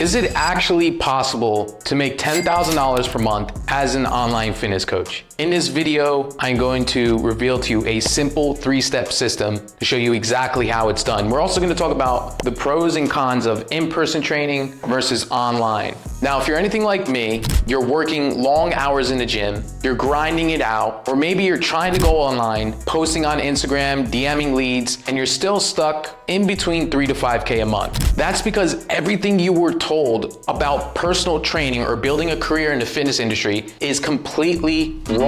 Is it actually possible to make $10,000 per month as an online fitness coach? In this video, I'm going to reveal to you a simple 3-step system to show you exactly how it's done. We're also going to talk about the pros and cons of in-person training versus online. Now, if you're anything like me, you're working long hours in the gym, you're grinding it out, or maybe you're trying to go online, posting on Instagram, DMing leads, and you're still stuck in between 3 to 5K a month. That's because everything you were told about personal training or building a career in the fitness industry is completely wrong.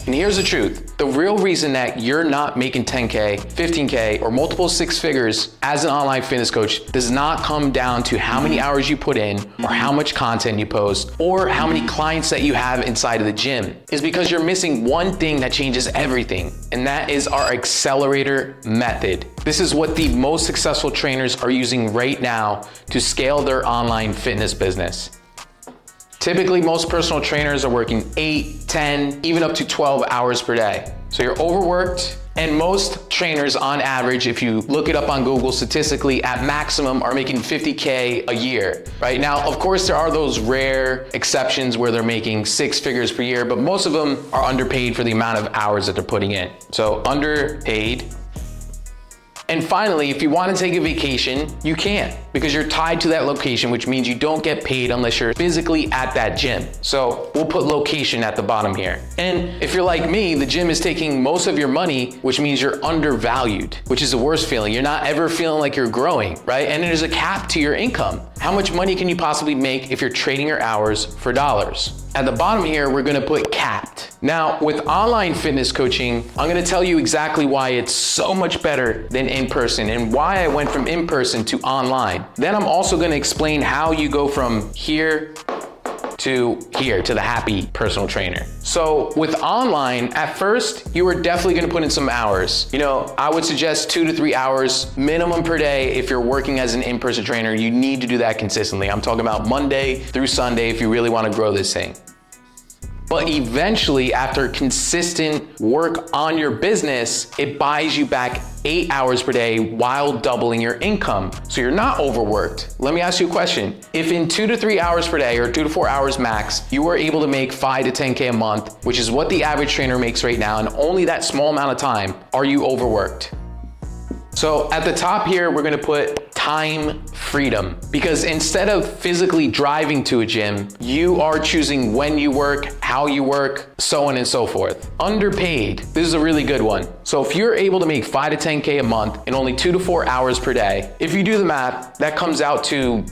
And here's the truth. The real reason that you're not making 10K, 15K, or multiple 6 figures as an online fitness coach does not come down to how many hours you put in or how much content you post or how many clients that you have inside of the gym. Is because you're missing one thing that changes everything, and that is our accelerator method. This is what the most successful trainers are using right now to scale their online fitness business. Typically, most personal trainers are working 8, 10, even up to 12 hours per day. So you're overworked, and most trainers on average, if you look it up on Google statistically, at maximum are making 50K a year, right? Now, of course, there are those rare exceptions where they're making 6 figures per year, but most of them are underpaid for the amount of hours that they're putting in. So underpaid. And finally, if you want to take a vacation, you can't because you're tied to that location, which means you don't get paid unless you're physically at that gym. So we'll put location at the bottom here. And if you're like me, the gym is taking most of your money, which means you're undervalued, which is the worst feeling. You're not ever feeling like you're growing, right? And there's a cap to your income. How much money can you possibly make if you're trading your hours for dollars? At the bottom here, we're gonna put capped. Now, with online fitness coaching, I'm gonna tell you exactly why it's so much better than in-person and why I went from in-person to online. Then I'm also gonna explain how you go from here to the happy personal trainer. So with online, at first, you are definitely gonna put in some hours. You know, I would suggest 2 to 3 hours minimum per day. If you're working as an in-person trainer, you need to do that consistently. I'm talking about Monday through Sunday if you really wanna grow this thing. But eventually, after consistent work on your business, it buys you back 8 hours per day while doubling your income. So you're not overworked. Let me ask you a question. If in 2 to 3 hours per day or 2 to 4 hours max, you were able to make 5 to 10K a month, which is what the average trainer makes right now, and only that small amount of time, are you overworked? So at the top here, we're gonna put time freedom, because instead of physically driving to a gym, you are choosing when you work, how you work, so on and so forth. Underpaid, this is a really good one. So if you're able to make 5 to 10K a month in only 2 to 4 hours per day, if you do the math, that comes out to,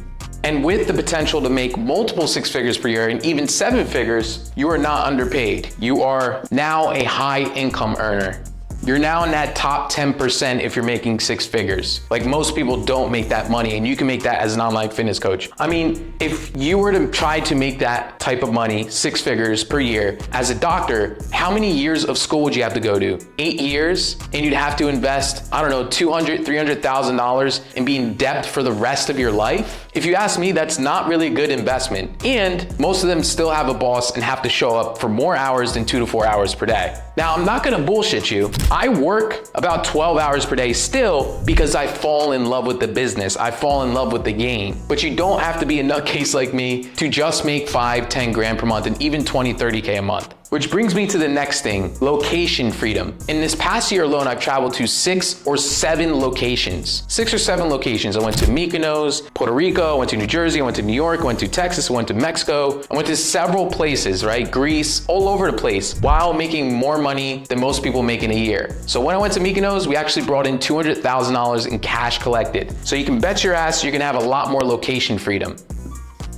and with the potential to make multiple 6 figures per year and even 7 figures, you are not underpaid. You are now a high income earner. You're now in that top 10% if you're making 6 figures. Like, most people don't make that money, and you can make that as an online fitness coach. I mean, if you were to try to make that type of money, 6 figures per year, as a doctor, how many years of school would you have to go to? 8 years? And you'd have to invest, I don't know, $200,000, $300,000 and be in debt for the rest of your life? If you ask me, that's not really a good investment. And most of them still have a boss and have to show up for more hours than 2 to 4 hours per day. Now, I'm not gonna bullshit you. I work about 12 hours per day still because I fall in love with the business. I fall in love with the game. But you don't have to be a nutcase like me to just make 5, 10 grand per month and even 20, 30K a month. Which brings me to the next thing, location freedom. In this past year alone, I've traveled to 6 or 7 locations. 6 or 7 locations. I went to Mykonos, Puerto Rico, I went to New Jersey, I went to New York, I went to Texas, I went to Mexico. I went to several places, right? Greece, all over the place, while making more money than most people make in a year. So when I went to Mykonos, we actually brought in $200,000 in cash collected. So you can bet your ass you're gonna have a lot more location freedom.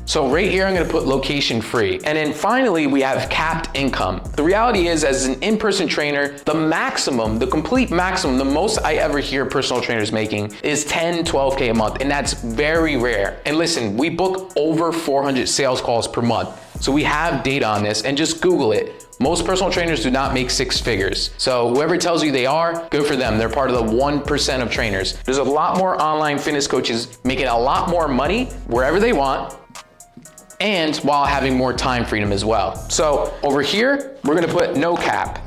So right here, I'm gonna put location free. And then finally, we have capped income. The reality is, as an in-person trainer, the maximum, the complete maximum, the most I ever hear personal trainers making is 10, 12K a month, and that's very rare. And listen, we book over 400 sales calls per month. So we have data on this, and just Google it. Most personal trainers do not make 6 figures. So whoever tells you they are, good for them. They're part of the 1% of trainers. There's a lot more online fitness coaches making a lot more money wherever they want, and while having more time freedom as well. So over here, we're gonna put no cap.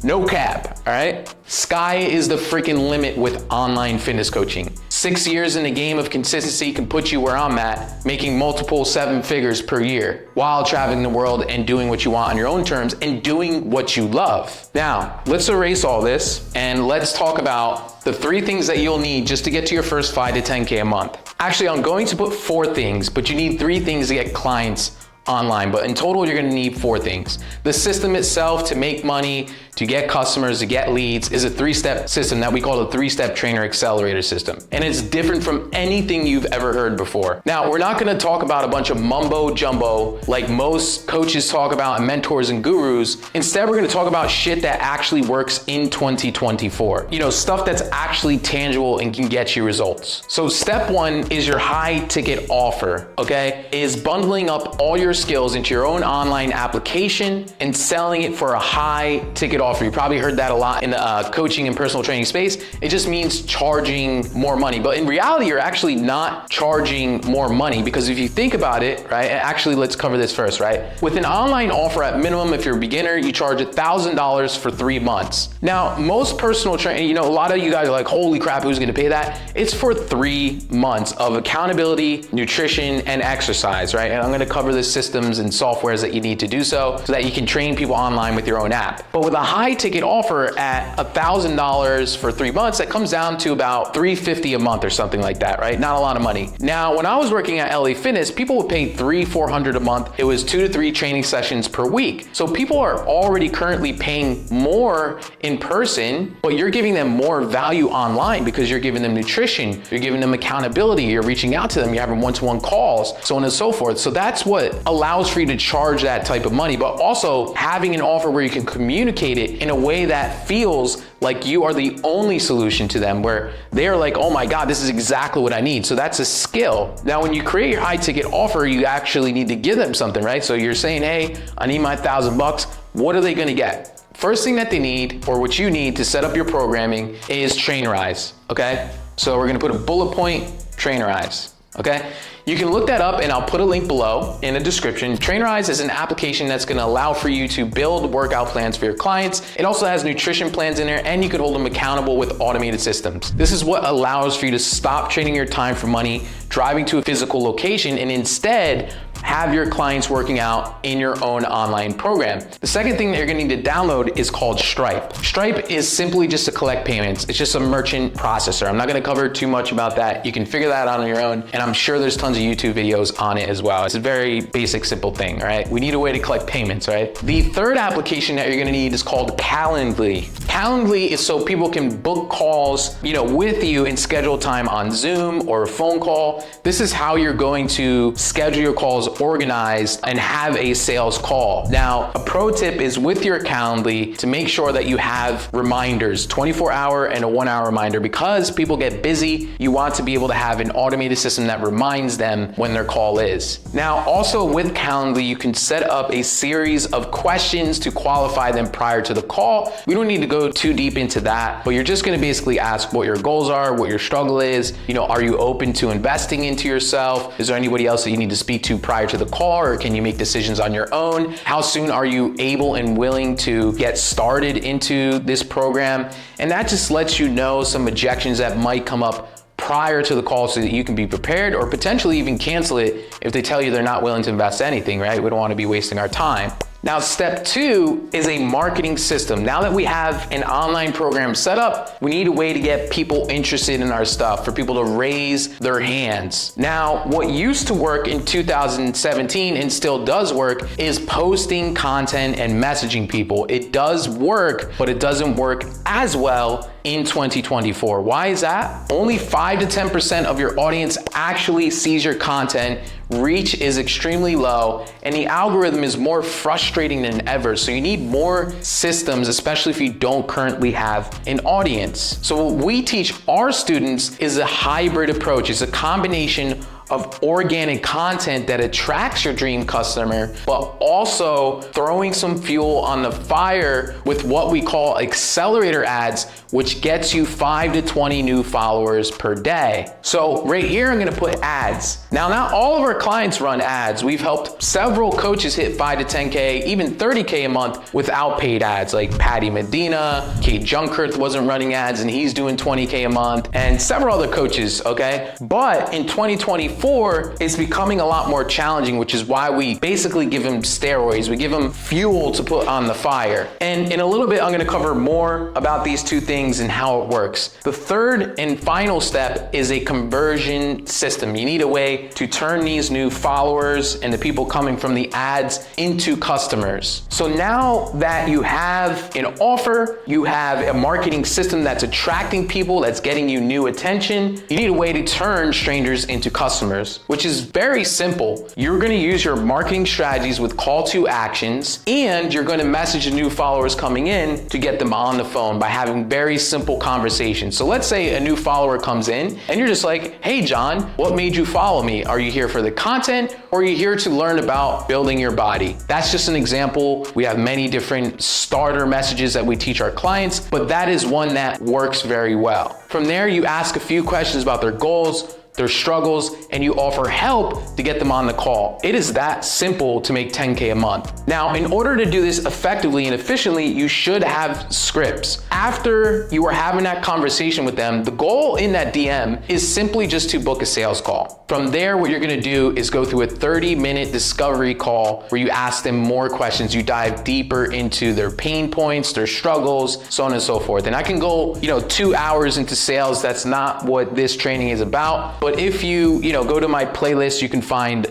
No cap, all right? Sky is the freaking limit with online fitness coaching. 6 years in the game of consistency can put you where I'm at, making multiple 7 figures per year while traveling the world and doing what you want on your own terms and doing what you love. Now, let's erase all this and let's talk about the 3 things that you'll need just to get to your first 5 to 10K a month. Actually, I'm going to put 4 things, but you need 3 things to get clients online, but in total, you're gonna need 4 things. The system itself to make money, to get customers, to get leads is a 3-step system that we call a 3-step trainer accelerator system. And it's different from anything you've ever heard before. Now, we're not gonna talk about a bunch of mumbo jumbo like most coaches talk about and mentors and gurus. Instead, we're gonna talk about shit that actually works in 2024. You know, stuff that's actually tangible and can get you results. So step 1 is your high ticket offer, okay? Is bundling up all your skills into your own online application and selling it for a high ticket offer. You probably heard that a lot in the coaching and personal training space. It just means charging more money. But in reality, you're actually not charging more money, because if you think about it, right? Actually, let's cover this first, right? With an online offer, at minimum, if you're a beginner, you charge $1,000 for 3 months. Now, most personal training, you know, a lot of you guys are like, holy crap, who's gonna pay that? It's for 3 months of accountability, nutrition, and exercise, right? And I'm gonna cover the systems and softwares that you need to do so that you can train people online with your own app. But with a high ticket offer at $1,000 for 3 months, that comes down to about $350 a month or something like that, right? Not a lot of money. Now, when I was working at LA Fitness, people would pay $300-400 a month. It was 2 to 3 training sessions per week. So people are already currently paying more in person, but you're giving them more value online because you're giving them nutrition, you're giving them accountability, you're reaching out to them, you're having one-to-one calls, so on and so forth. So that's what allows for you to charge that type of money, but also having an offer where you can communicate it in a way that feels like you are the only solution to them, where they're like, oh my God, this is exactly what I need. So that's a skill. Now, when you create your high ticket offer, you actually need to give them something, right? So you're saying, hey, I need my $1,000. What are they gonna get? First thing that they need, or what you need to set up your programming, is Trainerize, okay? So we're gonna put a bullet point, Trainerize, okay? You can look that up and I'll put a link below in the description. Trainerize is an application that's gonna allow for you to build workout plans for your clients. It also has nutrition plans in there, and you can hold them accountable with automated systems. This is what allows for you to stop trading your time for money, driving to a physical location, and instead have your clients working out in your own online program. The second thing that you're gonna need to download is called Stripe. Stripe is simply just to collect payments. It's just a merchant processor. I'm not gonna cover too much about that. You can figure that out on your own, and I'm sure there's tons of YouTube videos on it as well. It's a very basic, simple thing, all right? We need a way to collect payments, right? The third application that you're gonna need is called Calendly. Calendly is so people can book calls, you know, with you and schedule time on Zoom or a phone call. This is how you're going to schedule your calls organized and have a sales call. Now, a pro tip is with your Calendly to make sure that you have reminders, 24-hour and a 1-hour reminder, because people get busy. You want to be able to have an automated system that reminds them when their call is. Now, also with Calendly, you can set up a series of questions to qualify them prior to the call. We don't need to go too deep into that, but you're just gonna basically ask what your goals are, what your struggle is. You know, are you open to investing into yourself? Is there anybody else that you need to speak to prior to the call, or can you make decisions on your own? How soon are you able and willing to get started into this program? And that just lets you know some objections that might come up prior to the call so that you can be prepared, or potentially even cancel it if they tell you they're not willing to invest anything, right? We don't want to be wasting our time. Now, step 2 is a marketing system. Now that we have an online program set up, we need a way to get people interested in our stuff, for people to raise their hands. Now, what used to work in 2017 and still does work is posting content and messaging people. It does work, but it doesn't work as well in 2024. Why is that? Only 5 to 10% of your audience actually sees your content. Reach is extremely low, and the algorithm is more frustrating than ever. So you need more systems, especially if you don't currently have an audience. So what we teach our students is a hybrid approach. It's a combination of organic content that attracts your dream customer, but also throwing some fuel on the fire with what we call accelerator ads, which gets you 5 to 20 new followers per day. So right here, I'm gonna put ads. Now, not all of our clients run ads. We've helped several coaches hit 5 to 10K, even 30K a month without paid ads, like Patty Medina, Kate Junkerth wasn't running ads and he's doing 20K a month, and several other coaches, okay? But in 2024, it's becoming a lot more challenging, which is why we basically give them steroids. We give them fuel to put on the fire. And in a little bit, I'm gonna cover more about these two things and how it works. The third and final step is a conversion system. You need a way to turn these new followers and the people coming from the ads into customers. So now that you have an offer, you have a marketing system that's attracting people, that's getting you new attention, you need a way to turn strangers into customers, which is very simple. You're gonna use your marketing strategies with call to actions, and you're gonna message the new followers coming in to get them on the phone by having very simple conversations. So let's say a new follower comes in and you're just like, hey John, what made you follow me? Are you here for the content or are you here to learn about building your body? That's just an example. We have many different starter messages that we teach our clients, but that is one that works very well. From there, you ask a few questions about their goals, their struggles, and you offer help to get them on the call. It is that simple to make 10K a month. Now, in order to do this effectively and efficiently, you should have scripts. After you are having that conversation with them, the goal in that DM is simply just to book a sales call. From there, what you're gonna do is go through a 30-minute discovery call where you ask them more questions. You dive deeper into their pain points, their struggles, so on and so forth. And I can go, 2 hours into sales. That's not what this training is about. But if you go to my playlist, you can find,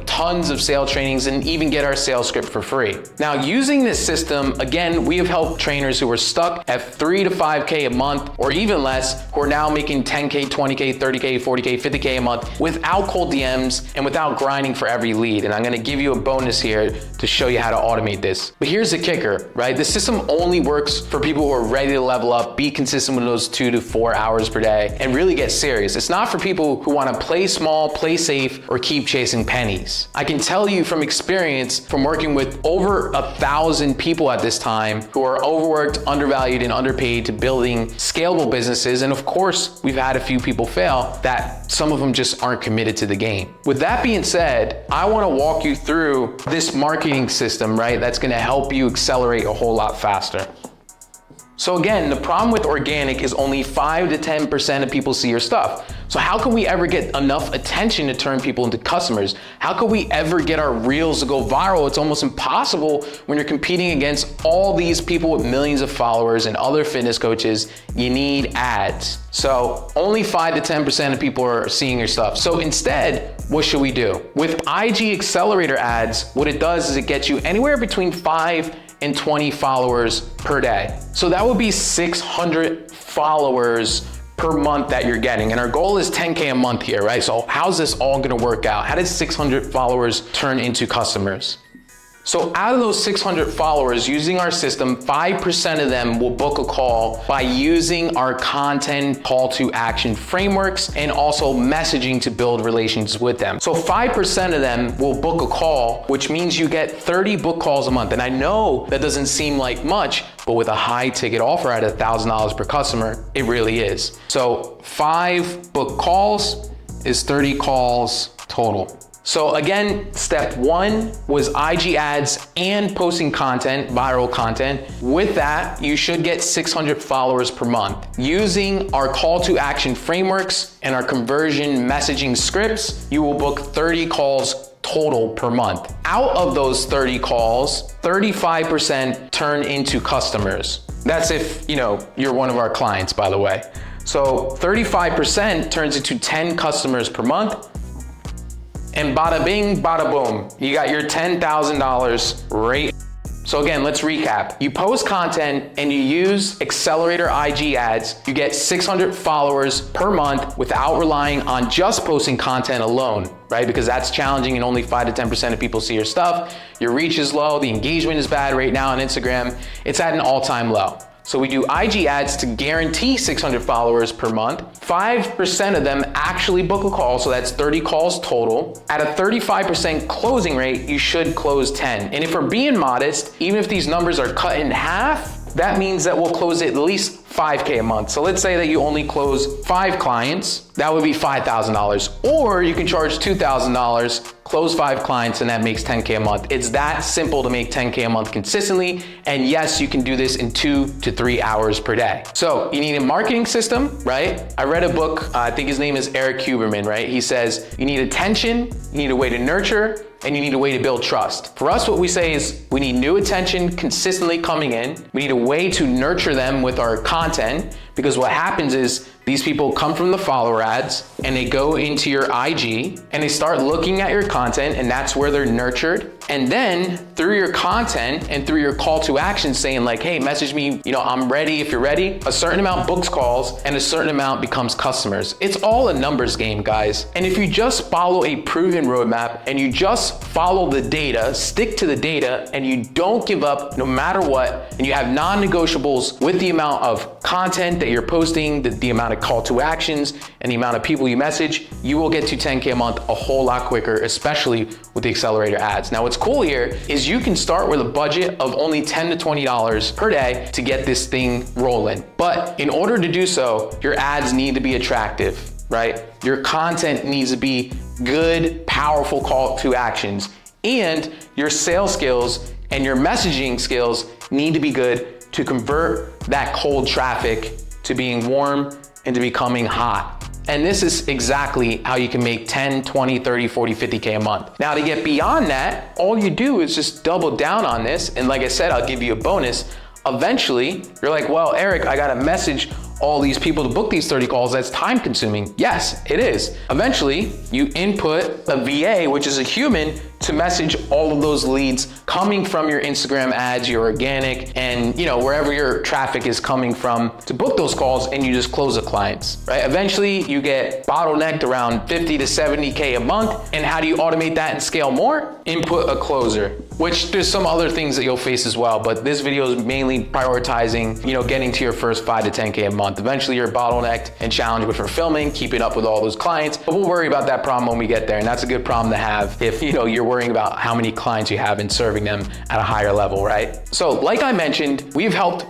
tons of sales trainings and even get our sales script for free. Now, using this system, again, we have helped trainers who are stuck at 3 to 5K a month or even less, who are now making 10K, 20K, 30K, 40K, 50K a month without cold DMs and without grinding for every lead. And I'm gonna give you a bonus here to show you how to automate this. But here's the kicker, right? The system only works for people who are ready to level up, be consistent with those 2 to 4 hours per day, and really get serious. It's not for people who want to play small, play safe, or keep chasing pennies. I can tell you from experience, from working with over 1,000 people at this time who are overworked, undervalued, and underpaid to building scalable businesses, and of course, we've had a few people fail, that some of them just aren't committed to the game. With that being said, I want to walk you through this marketing system, right? That's going to help you accelerate a whole lot faster. So again, the problem with organic is only 5 to 10% of people see your stuff. So how can we ever get enough attention to turn people into customers? How can we ever get our reels to go viral? It's almost impossible when you're competing against all these people with millions of followers and other fitness coaches. You need ads. So only 5 to 10% of people are seeing your stuff. So instead, what should we do? With IG accelerator ads, what it does is it gets you anywhere between 5 and 20 followers per day. So that would be 600 followers per month that you're getting. And our goal is 10K a month here, right? So how's this all gonna work out? How does 600 followers turn into customers? So out of those 600 followers, using our system, 5% of them will book a call by using our content call to action frameworks and also messaging to build relations with them. So 5% of them will book a call, which means you get 30 book calls a month. And I know that doesn't seem like much, but with a high ticket offer at $1,000 per customer, it really is. So 5 book calls is 30 calls total. So again, step 1 was IG ads and posting content, viral content. With that, you should get 600 followers per month. Using our call to action frameworks and our conversion messaging scripts, you will book 30 calls total per month. Out of those 30 calls, 35% turn into customers. That's if, you're one of our clients, by the way. So 35% turns into 10 customers per month. And bada bing, bada boom, you got your $10,000 right. So again, let's recap. You post content and you use accelerator IG ads, you get 600 followers per month without relying on just posting content alone, right? Because that's challenging and only 5 to 10% of people see your stuff. Your reach is low, the engagement is bad right now on Instagram. It's at an all-time low. So we do IG ads to guarantee 600 followers per month. 5% of them actually book a call, so that's 30 calls total. At a 35% closing rate, you should close 10. And if we're being modest, even if these numbers are cut in half, that means that we'll close at least $5K a month. So let's say that you only close 5 clients, that would be $5,000. Or you can charge $2,000, close 5 clients, and that makes $10K a month. It's that simple to make $10K a month consistently. And yes, you can do this in 2 to 3 hours per day. So you need a marketing system, right? I read a book, I think his name is Eric Huberman, right? He says, you need attention, you need a way to nurture, and you need a way to build trust. For us, what we say is we need new attention consistently coming in. We need a way to nurture them with our content, because what happens is these people come from the follower ads and they go into your IG and they start looking at your content, and that's where they're nurtured. And then through your content and through your call to action saying like, hey, message me, I'm ready if you're ready, a certain amount books calls and a certain amount becomes customers. It's all a numbers game, guys. And if you just follow a proven roadmap and you just follow the data, stick to the data, and you don't give up no matter what, and you have non-negotiables with the amount of content that you're posting, the amount of call to actions, and the amount of people you message, you will get to 10K a month a whole lot quicker, especially with the accelerator ads. Now, what's cool here is you can start with a budget of only $10 to $20 per day to get this thing rolling. But in order to do so, your ads need to be attractive, right? Your content needs to be good, powerful call to actions, and your sales skills and your messaging skills need to be good to convert that cold traffic to being warm and to becoming hot. And this is exactly how you can make 10, 20, 30, 40, 50K a month. Now, to get beyond that, all you do is just double down on this. And like I said, I'll give you a bonus. Eventually, you're like, well, Eric, I got to message all these people to book these 30 calls. That's time consuming. Yes, it is. Eventually, you input a VA, which is a human, to message all of those leads coming from your Instagram ads, your organic, and wherever your traffic is coming from to book those calls, and you just close the clients, right? Eventually, you get bottlenecked around 50 to 70K a month. And how do you automate that and scale more? Input a closer, which there's some other things that you'll face as well, but this video is mainly prioritizing, getting to your first 5 to 10K a month. Eventually, you're bottlenecked and challenged with fulfillment, keeping up with all those clients, but we'll worry about that problem when we get there. And that's a good problem to have if you're worrying about how many clients you have and serving them at a higher level, right? So like I mentioned, we've helped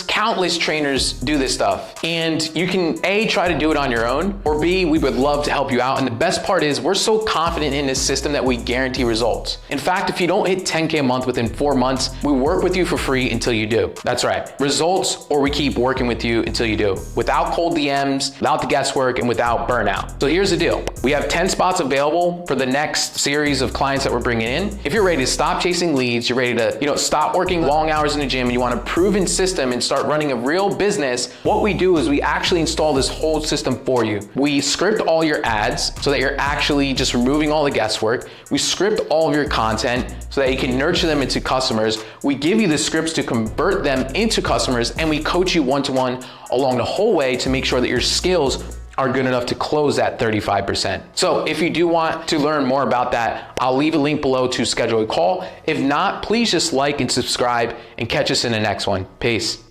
countless trainers do this stuff. And you can A, try to do it on your own, or B, we would love to help you out. And the best part is we're so confident in this system that we guarantee results. In fact, if you don't hit 10K a month within 4 months, we work with you for free until you do. That's right. Results, or we keep working with you until you do. Without cold DMs, without the guesswork, and without burnout. So here's the deal. We have 10 spots available for the next series of clients that we're bringing in. If you're ready to stop chasing leads, you're ready to stop working long hours in the gym, and you want a proven system and start running a real business, what we do is we actually install this whole system for you. We script all your ads so that you're actually just removing all the guesswork. We script all of your content so that you can nurture them into customers. We give you the scripts to convert them into customers, and we coach you one-to-one along the whole way to make sure that your skills are good enough to close that 35%. So if you do want to learn more about that, I'll leave a link below to schedule a call. If not, please just like and subscribe and catch us in the next one. Peace.